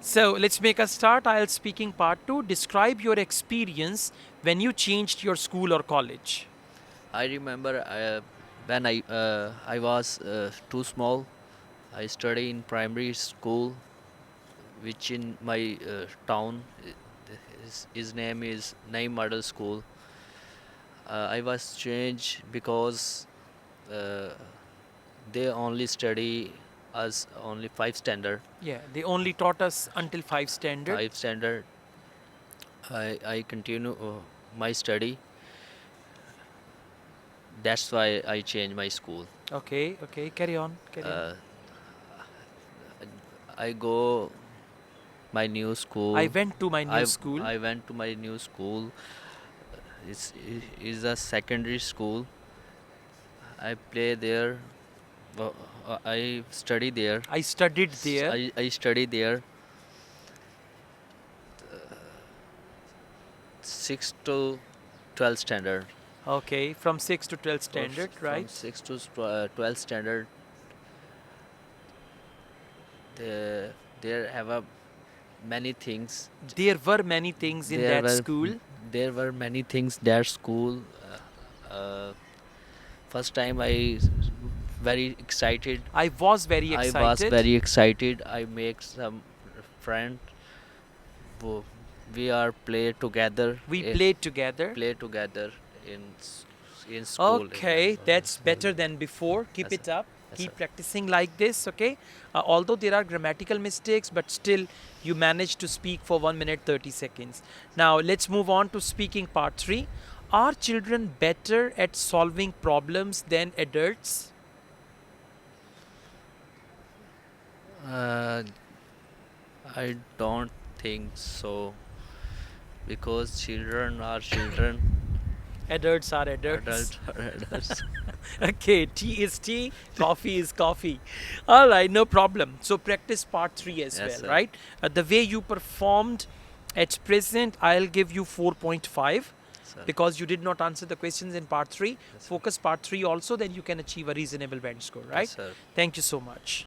So let's make a start. IELTS speaking part 2. Describe your experience when you changed your school or college. I remember when I was too small. I studied in primary school, which in my town. His name is Naim Model School. I was changed because uh, they only study us only five standard. Yeah, they only taught us until 5 standard. Five standard. I continue my study. That's why I changed my school. Okay, okay, carry on, carry on. Uh, I go my new I school. went to my new school. I went to my new school. It's a secondary school. I play there. I study there. I studied there. I study there 6 to 12 standard. Okay, from 6 to 12 Or standard, from right? 6 to 12 standard. There have a many things. There were many things in There that were school. there were many things that school. Uh, First time very excited. I was very I was excited. very excited. I make some friend. wo- We are play together. We played together. Play together in in school. Okay, that's better than before. Keep Yes, it sir. up. Yes, Keep sir. practicing like this, okay? Although there are grammatical mistakes, but still you managed to speak for 1 minute 30 seconds. Now let's move on to speaking part 3. Are children better at solving problems than adults? Uh, I don't think so because children are children. Adults are adults. Adults are adults. Okay, tea is tea, coffee is coffee. All right, no problem. So practice part 3 as Yes, well, sir. right? The way you performed at present, I'll give you 4.5 Sir. because you did not answer the questions in part 3. Yes, sir. Focus part 3 also, then you can achieve a reasonable band score, right? Yes, sir. Thank you so much.